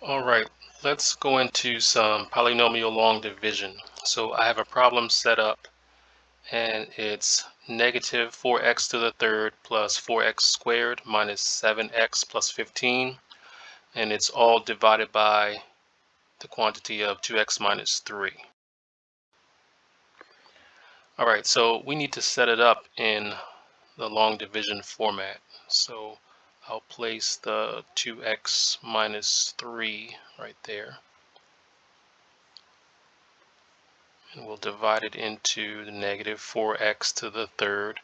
All right, let's go into some polynomial long division. So I have a problem set up and it's negative 4x to the third plus 4x squared minus 7x plus 15, and it's all divided by the quantity of 2x minus 3. All right, so we need to set it up in the long division format. So I'll place the 2x minus 3 right there. And we'll divide it into the negative 4x to the third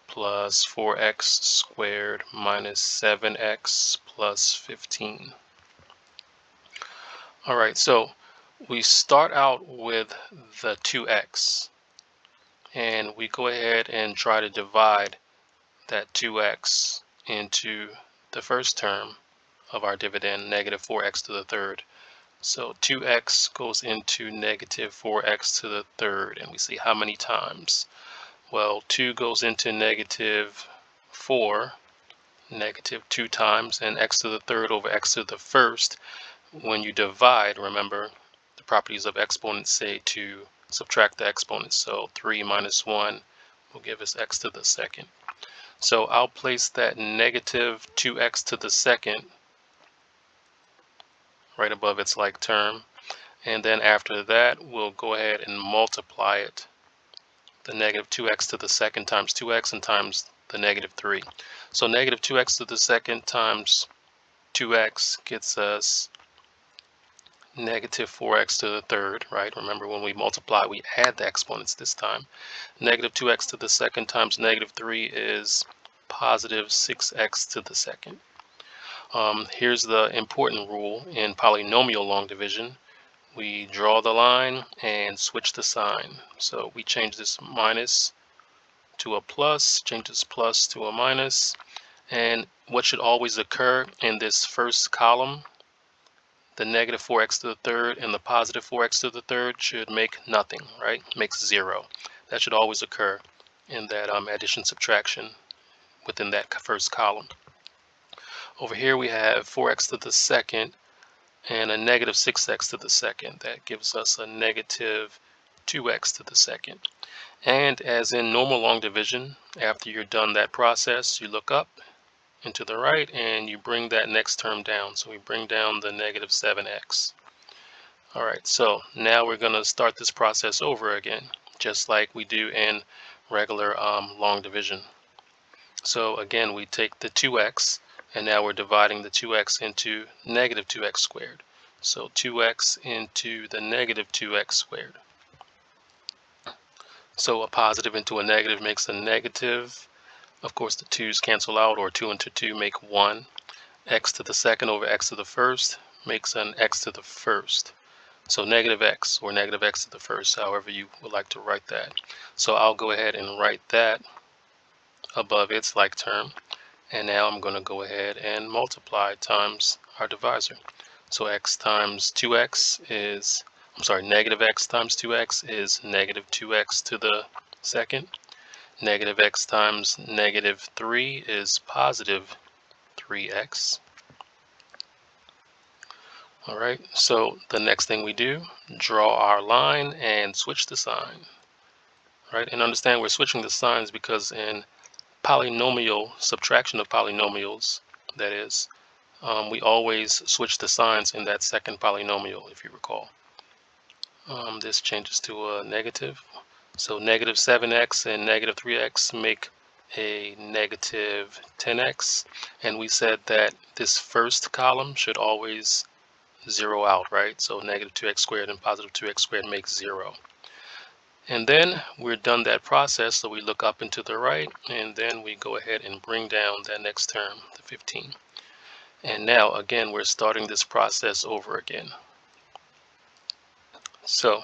plus 4x squared minus 7x plus 15. All right, so we start out with the 2x, and we go ahead and try to divide that 2x into the first term of our dividend, negative 4x to the third. So 2x goes into negative 4x to the third, and we see how many times. Well, 2 goes into negative 4, negative 2 times, and x to the third over x to the first. When you divide, remember, the properties of exponents say to subtract the exponents. So 3 minus 1 will give us x to the second. So I'll place that negative 2x to the second right above its like term. And then after that, we'll go ahead and multiply it. The negative 2x to the second times 2x and times the negative 3. So negative 2x to the second times 2x gets us negative 4x to the third, right? Remember, when we multiply, we add the exponents this time. Negative 2x to the second times negative 3 is positive 6x to the second. Here's the important rule in polynomial long division. We draw the line and switch the sign. So we change this minus to a plus, change this plus to a minus, and what should always occur in this first column, the negative 4x to the third and the positive 4x to the third should make nothing, right? Makes 0. That should always occur in that addition subtraction within that first column. Over here we have 4x to the second and a negative 6x to the second. That gives us a negative 2x to the second. And as in normal long division, after you're done that process, you look up and to the right and you bring that next term down. So we bring down the negative 7x. All right, so now we're going to start this process over again, just like we do in regular long division. So again, we take the 2x, and now we're dividing the 2x into negative 2x squared. So 2x into the negative 2x squared. So a positive into a negative makes a negative. Of course, the 2's cancel out, or 2 into 2 make 1. X to the second over x to the first makes an x to the first. So negative x, or negative x to the first, however you would like to write that. So I'll go ahead and write that above its like term. And now I'm going to go ahead and multiply times our divisor. So x times 2x is, negative x times 2x is negative 2x to the second. Negative x times negative 3 is positive 3x. All right, so the next thing we do, draw our line and switch the sign. Right, and understand we're switching the signs because in polynomial subtraction of polynomials, that is, we always switch the signs in that second polynomial, if you recall. This changes to a negative. So negative 7x and negative 3x make a negative 10x. And we said that this first column should always 0 out, right? So negative 2x squared and positive 2x squared makes 0. And then we're done that process, so we look up and to the right, and then we go ahead and bring down that next term, the 15. And now, again, we're starting this process over again. So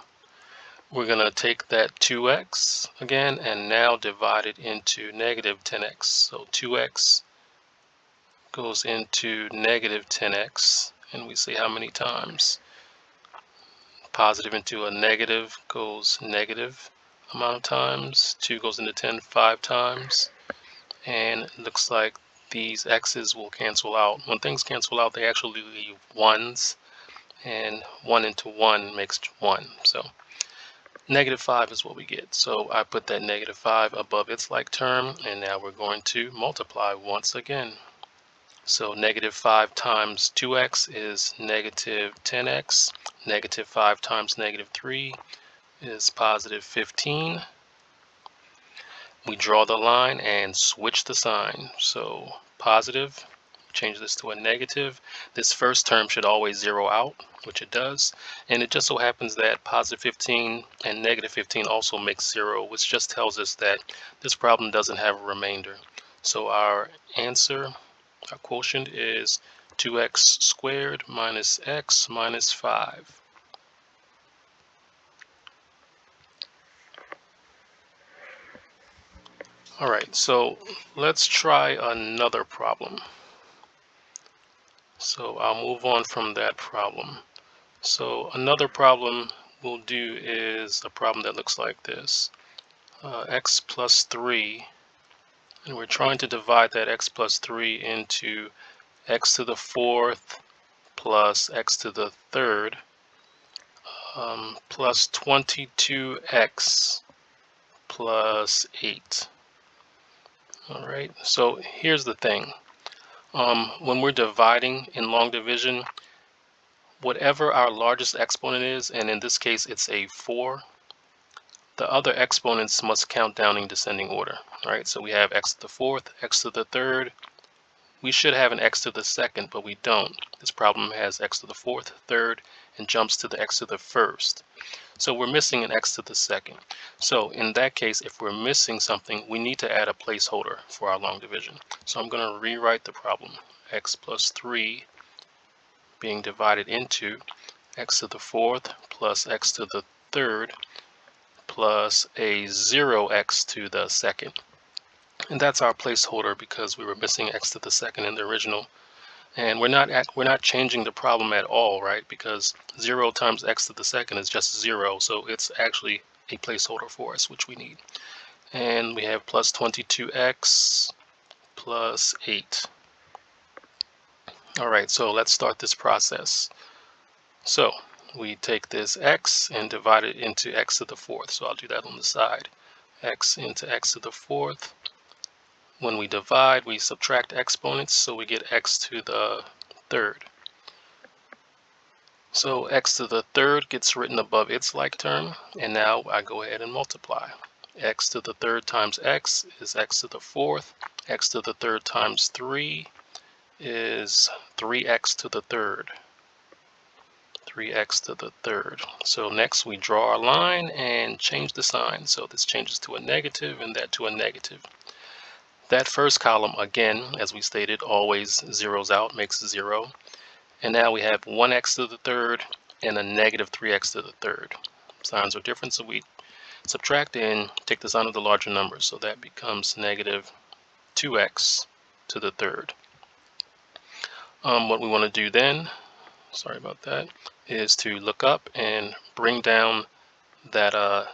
we're going to take that 2x again, and now divide it into negative 10x. So 2x goes into negative 10x, and we see how many times. Positive into a negative goes negative amount of times. 2 goes into 10 5 times. And it looks like these x's will cancel out. When things cancel out, they actually leave ones. and 1 into 1 makes 1. So negative 5 is what we get. So I put that negative 5 above its like term, and now we're going to multiply once again. So negative 5 times 2x is negative 10x. Negative 5 times negative 3 is positive 15. We draw the line and switch the sign. So positive, change this to a negative. This first term should always zero out, which it does. And it just so happens that positive 15 and negative 15 also makes 0, which just tells us that this problem doesn't have a remainder. So our answer, our quotient, is 2x squared minus x minus 5. All right, so let's try another problem. So I'll move on from that problem. So another problem we'll do is a problem that looks like this. X plus 3, and we're trying to divide that x plus 3 into x to the 4th plus x to the 3rd plus 22x plus 8. All right, so here's the thing. When we're dividing in long division, whatever our largest exponent is, and in this case it's a 4, the other exponents must count down in descending order. All right, so we have x to the 4th, x to the 3rd. We should have an x to the 2nd, but we don't. This problem has x to the 4th, 3rd, and jumps to the x to the 1st. So we're missing an x to the 2nd. So in that case, if we're missing something, we need to add a placeholder for our long division. So I'm going to rewrite the problem. X plus 3 being divided into x to the 4th plus x to the 3rd plus a 0x to the 2nd. And that's our placeholder because we were missing x to the 2nd in the original. And we're not changing the problem at all, right? Because 0 times x to the 2nd is just 0, so it's actually a placeholder for us, which we need. And we have plus 22x plus 8. All right, so let's start this process. So we take this x and divide it into x to the 4th. So I'll do that on the side. X into x to the 4th. When we divide, we subtract exponents, so we get x to the 3rd. So x to the 3rd gets written above its like term, and now I go ahead and multiply. X to the 3rd times x is x to the 4th. X to the 3rd times 3 is 3x to the 3rd. 3x to the 3rd. So next we draw our line and change the sign. So this changes to a negative and that to a negative. That first column, again, as we stated, always zeroes out, makes 0. And now we have 1x to the 3rd and a negative 3x to the 3rd. Signs are different, so we subtract and take the sign of the larger number. So that becomes negative 2x to the 3rd. What we want to do then, sorry about that, is to look up and bring down that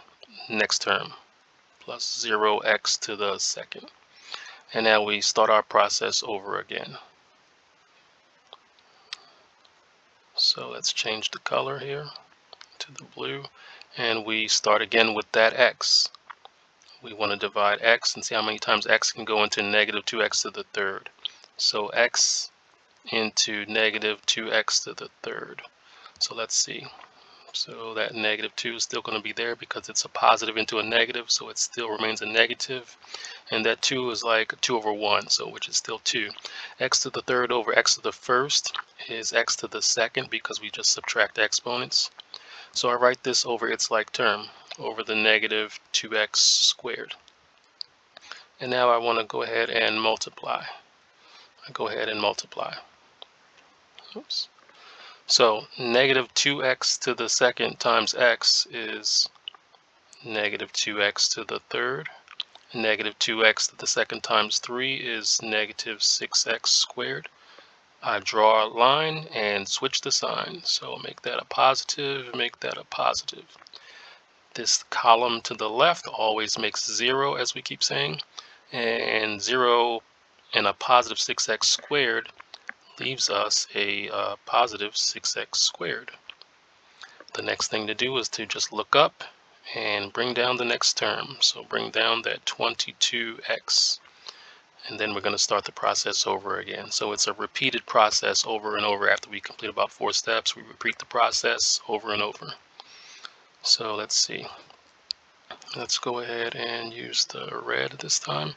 next term, plus 0x to the 2nd. And now we start our process over again. So let's change the color here to the blue, and we start again with that x. We want to divide x and see how many times x can go into negative 2x to the 3rd. So x into negative 2x to the 3rd. So let's see. So that negative 2 is still going to be there because it's a positive into a negative, so it still remains a negative. And that 2 is like 2 over 1, so which is still 2. X to the 3rd over x to the 1st is x to the 2nd because we just subtract exponents. So I write this over its like term, over the negative 2x squared. And now I want to go ahead and multiply. I go ahead and multiply. Oops. So negative 2x to the 2nd times x is negative 2x to the 3rd. Negative 2x to the 2nd times 3 is negative 6x squared. I draw a line and switch the sign. So make that a positive, make that a positive. This column to the left always makes 0, as we keep saying. And 0 and a positive 6x squared leaves us a positive 6x squared. The next thing to do is to just look up and bring down the next term. So bring down that 22x. And then we're going to start the process over again. So it's a repeated process over and over. After we complete about 4 steps, we repeat the process over and over. So let's see. Let's go ahead and use the red this time.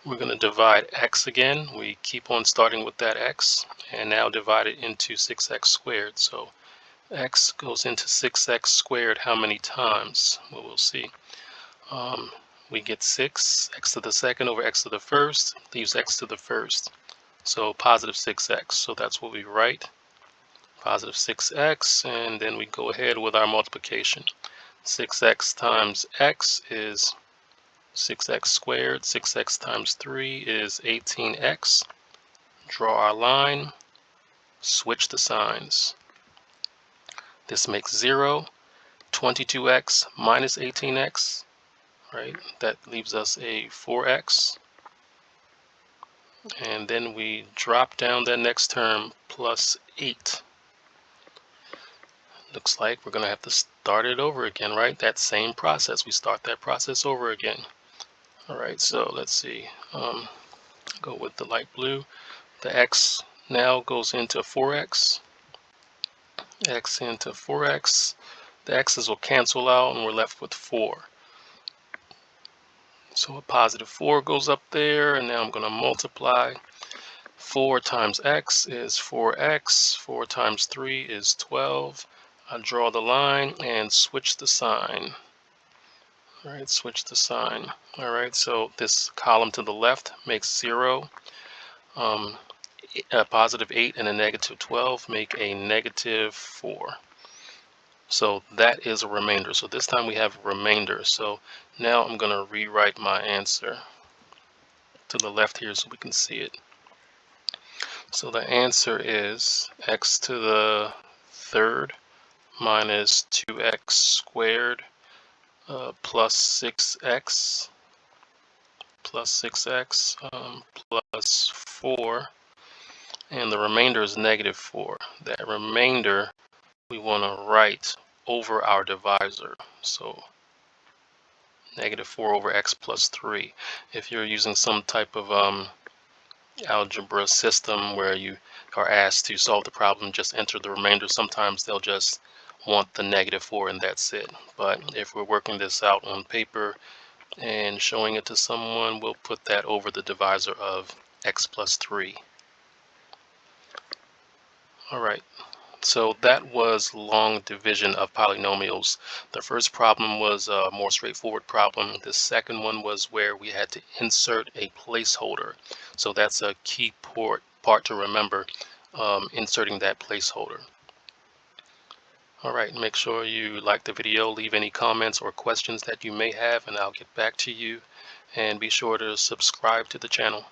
We're going to divide x again. We keep on starting with that x and now divide it into 6x squared. So x goes into 6x squared how many times? Well, we'll see. We get 6, x to the second over x to the first, leaves x to the first. So positive 6x. So that's what we write. Positive 6x, and then we go ahead with our multiplication. 6x times x is 6x squared. 6x times 3 is 18x. Draw our line, switch the signs. This makes 0. 22x minus 18x, right? That leaves us a 4x. And then we drop down that next term, plus 8. Looks like we're going to have to start it over again, right? That same process. We start that process over again. All right, so let's see. Go with the light blue. The x now goes into 4x. X into 4x. The x's will cancel out and we're left with 4. So a positive 4 goes up there, and now I'm going to multiply. 4 times x is 4x. 4 times 3 is 12. I draw the line and switch the sign. All right, switch the sign. All right, so this column to the left makes 0. A positive 8 and a negative 12 make a negative 4. So that is a remainder. So this time we have a remainder. So now I'm going to rewrite my answer to the left here so we can see it. So the answer is x to the third minus 2x squared plus 6x plus 4, and the remainder is negative 4. That remainder we want to write over our divisor. So negative 4 over x plus 3. If you're using some type of algebra system where you are asked to solve the problem, just enter the remainder. Sometimes they'll just want the negative 4 and that's it. But if we're working this out on paper and showing it to someone, we'll put that over the divisor of x plus 3. All right. So that was long division of polynomials. The first problem was a more straightforward problem. The second one was where we had to insert a placeholder. So that's a key part to remember, inserting that placeholder. All right, make sure you like the video, leave any comments or questions that you may have, and I'll get back to you. And be sure to subscribe to the channel.